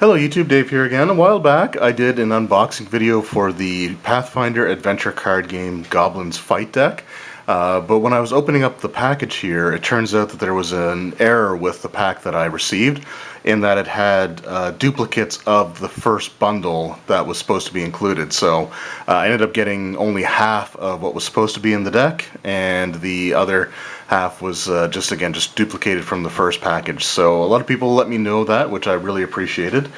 Hello YouTube, Dave here again. A while back I did an unboxing video for the Pathfinder adventure card game Goblins fight deck. But when I was opening up the package here, it turns out that there was an error with the pack that I received in that it had duplicates of the first bundle that was supposed to be included. So I ended up getting only half of what was supposed to be in the deck, and the other half was just duplicated from the first package. So a lot of people let me know that, which I really appreciated.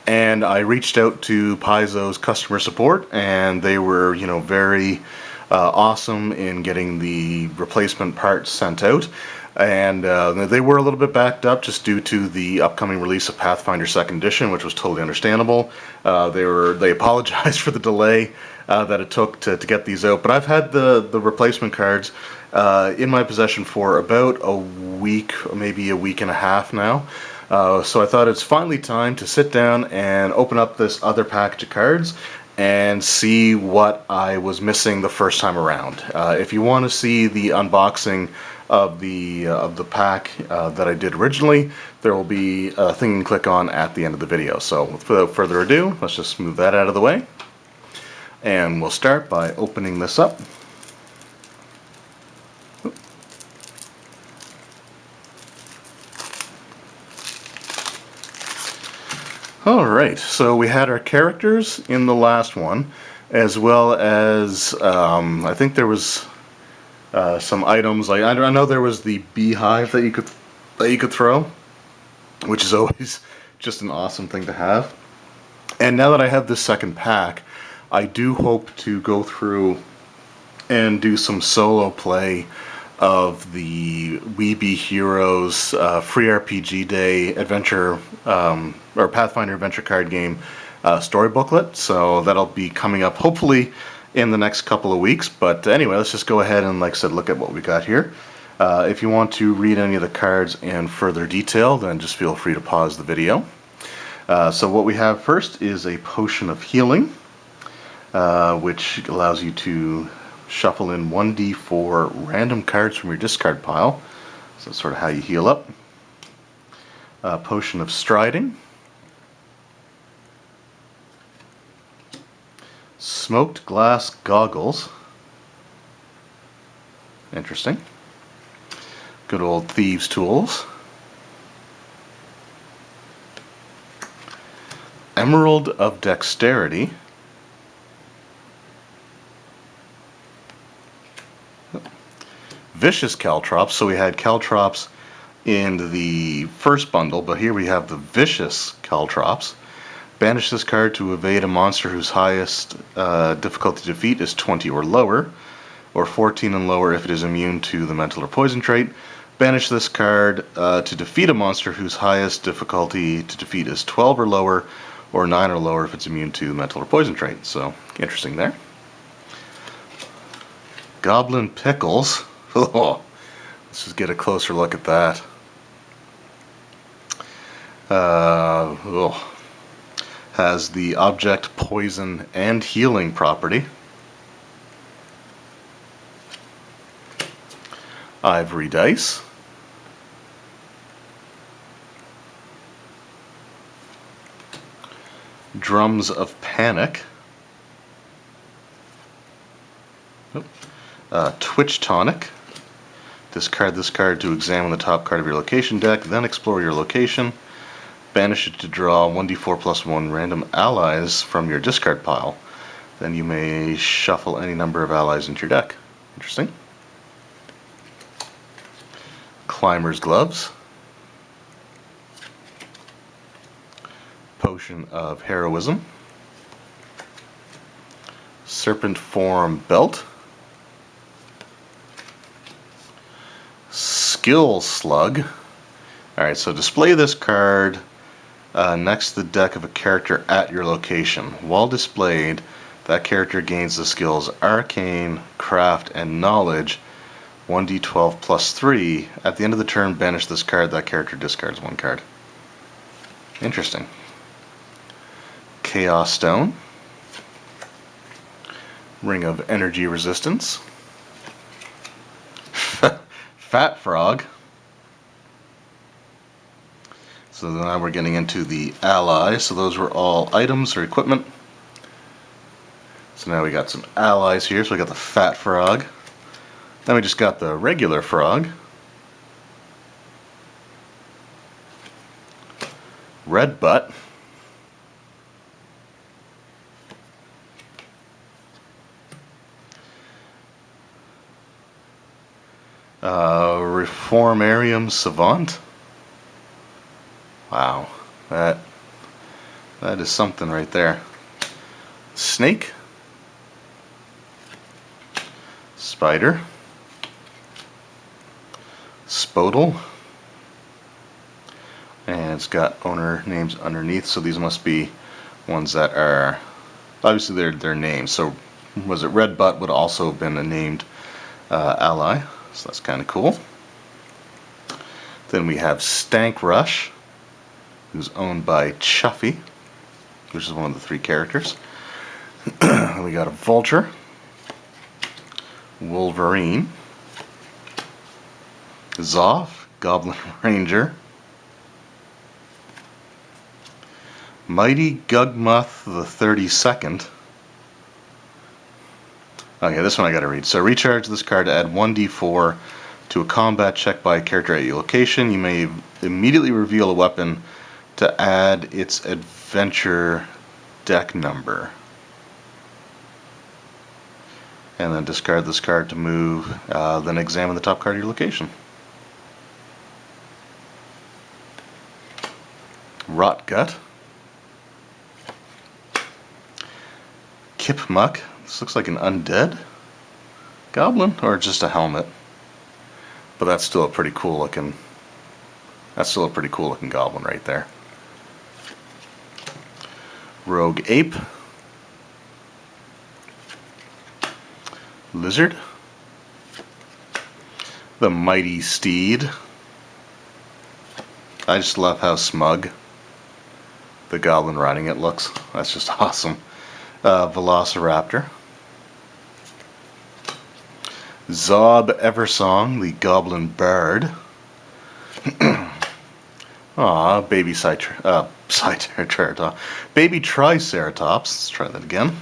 And I reached out to Paizo's customer support, and they were, very awesome in getting the replacement parts sent out. And they were a little bit backed up just due to the upcoming release of Pathfinder 2nd Edition, which was totally understandable. They apologized for the delay that it took to get these out. But I've had the replacement cards in my possession for about a week, maybe a week and a half now. So I thought it's finally time to sit down and open up this other package of cards and see what I was missing the first time around. If you want to see the unboxing of the pack that I did originally, there will be a thing you can click on at the end of the video. So without further ado, let's just move that out of the way. And we'll start by opening this up. Alright, so we had our characters in the last one, as well as I think there was some items. Like I know there was the beehive that you could throw, which is always just an awesome thing to have. And now that I have this second pack, I do hope to go through and do some solo play of the We Be Heroes free RPG Day adventure or Pathfinder adventure card game story booklet. So that'll be coming up hopefully in the next couple of weeks. But anyway, let's just go ahead and, like I said, look at what we got here. If you want to read any of the cards in further detail, then just feel free to pause the video. So what we have first is a potion of healing, which allows you to shuffle in 1d4 random cards from your discard pile. So that's sort of how you heal up. A potion of striding. Smoked glass goggles. Interesting. Good old thieves' tools. Emerald of dexterity. Vicious caltrops. So we had caltrops in the first bundle, but here we have the vicious caltrops. Banish this card to evade a monster whose highest difficulty to defeat is 20 or lower, or 14 and lower if it is immune to the mental or poison trait. Banish this card to defeat a monster whose highest difficulty to defeat is 12 or lower, or 9 or lower if it's immune to the mental or poison trait. So, interesting there. Goblin pickles. Oh, let's just get a closer look at that. Has the object poison and healing property. Ivory dice. Drums of panic. Twitch tonic. Discard this card to examine the top card of your location deck, then explore your location. Banish it to draw 1d4 plus 1 random allies from your discard pile. Then you may shuffle any number of allies into your deck. Interesting. Climber's gloves. Potion of heroism. Serpent form belt. Skill slug. Alright, so display this card next to the deck of a character at your location. While displayed, that character gains the skills Arcane, Craft, and Knowledge, 1d12 plus 3. At the end of the turn, banish this card. That character discards one card. Interesting. Chaos Stone. Ring of Energy Resistance. Fat Frog. So now we're getting into the allies. So those were all items or equipment. So now we got some allies here. So we got the fat frog. Then we just got the regular frog. Red butt. Reformarium savant. Wow, that is something right there. Snake. Spider. Spodal. And it's got owner names underneath, so these must be ones that are obviously their names. So was it Red Butt would also have been a named ally, so that's kind of cool. Then we have Stank Rush, who's owned by Chuffy, which is one of the 3 characters. We got a Vulture, Wolverine, Zoff, Goblin Ranger, Mighty Gugmuth the 32nd. Okay, this one I gotta read. So recharge this card to add 1d4 to a combat check by a character at your location. You may immediately reveal a weapon to add its adventure deck number. And then discard this card to move, then examine the top card of your location. Rotgut. Kipmuck. This looks like an undead goblin, or just a helmet. But that's still a pretty cool looking goblin right there. Rogue Ape. Lizard. The Mighty Steed. I just love how smug the goblin riding it looks. That's just awesome. Velociraptor. Zob Eversong, the Goblin Bard. Aw, baby baby Triceratops. Let's try that again.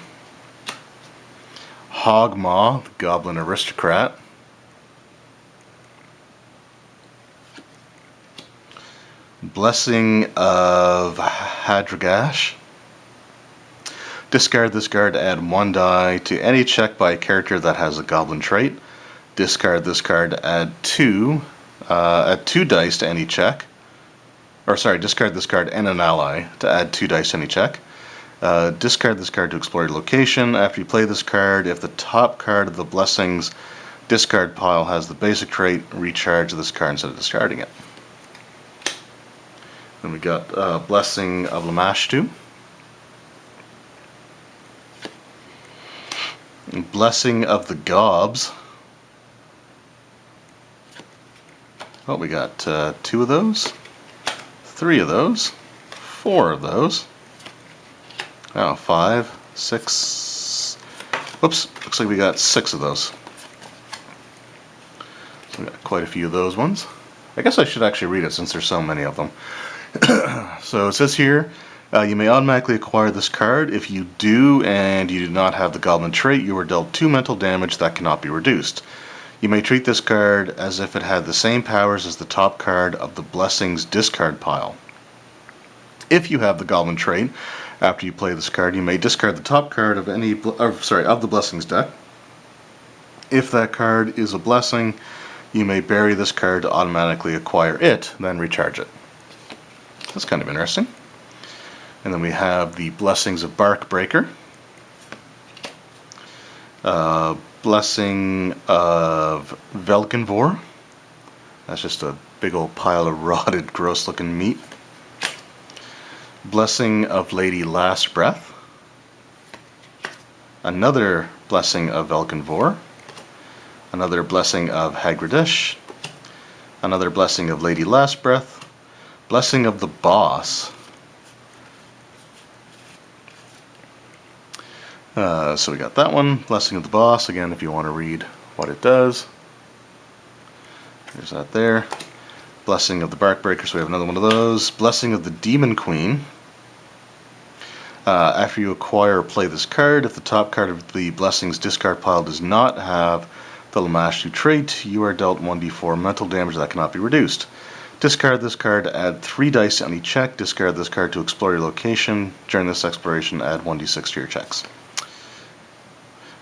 Hogmaw, the Goblin Aristocrat. Blessing of Hadragash. Discard this card to add 1 die to any check by a character that has a goblin trait. Discard this card to add 2 dice to any check. Or sorry, discard this card and an ally to add 2 dice to any check. Discard this card to explore your location. After you play this card, if the top card of the Blessings discard pile has the basic trait, recharge this card instead of discarding it. Then we got Blessing of Lamashtu. Blessing of the Gobs. Oh, we got 2 of those, 3 of those, 4 of those. Oh, 5, 6. Whoops, looks like we got 6 of those. So we got quite a few of those ones. I guess I should actually read it since there's so many of them. So it says here, you may automatically acquire this card. If you do and you do not have the goblin trait, you are dealt 2 mental damage that cannot be reduced. You may treat this card as if it had the same powers as the top card of the Blessings discard pile. If you have the goblin trait, after you play this card, you may discard the top card of of the Blessings deck. If that card is a blessing, you may bury this card to automatically acquire it, then recharge it. That's kind of interesting. And then we have the Blessings of Barkbreaker. Blessing of Velkenvor. That's just a big old pile of rotted, gross looking meat. Blessing of Lady Last Breath. Another Blessing of Velkenvor. Another Blessing of Hagradish. Another Blessing of Lady Last Breath. Blessing of the Boss. So we got that one, Blessing of the Boss, again if you want to read what it does. There's that there. Blessing of the Barkbreaker, so we have another one of those. Blessing of the Demon Queen. After you acquire or play this card, if the top card of the Blessings discard pile does not have the Lamashtu trait, you are dealt 1d4 mental damage that cannot be reduced. Discard this card to add 3 dice to any check. Discard this card to explore your location. During this exploration, add 1d6 to your checks.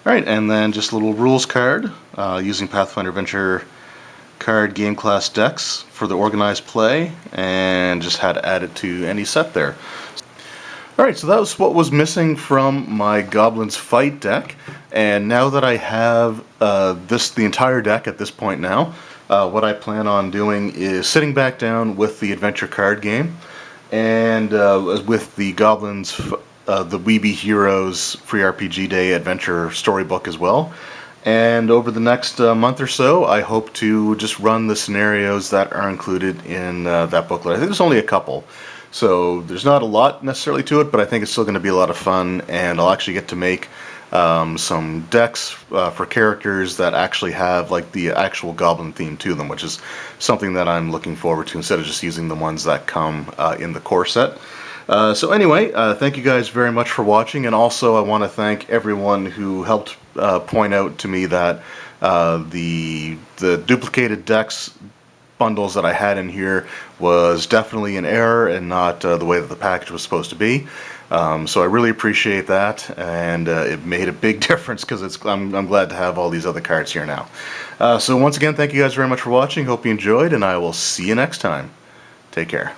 Alright, and then just a little rules card using Pathfinder Adventure card game class decks for the organized play, and just had to add it to any set there. Alright, so that was what was missing from my Goblins Fight deck, and now that I have the entire deck at this point now, what I plan on doing is sitting back down with the adventure card game, and with the Goblins, the Weeby Heroes Free RPG Day adventure storybook as well. And over the next month or so, I hope to just run the scenarios that are included in that booklet. I think there's only a couple. So there's not a lot necessarily to it, but I think it's still going to be a lot of fun, and I'll actually get to make some decks for characters that actually have like the actual goblin theme to them, which is something that I'm looking forward to instead of just using the ones that come in the core set. So anyway, thank you guys very much for watching, and also I want to thank everyone who helped point out to me that the duplicated decks bundles that I had in here was definitely an error and not the way that the package was supposed to be. So I really appreciate that, and it made a big difference because I'm glad to have all these other cards here now. So once again, thank you guys very much for watching. Hope you enjoyed, and I will see you next time. Take care.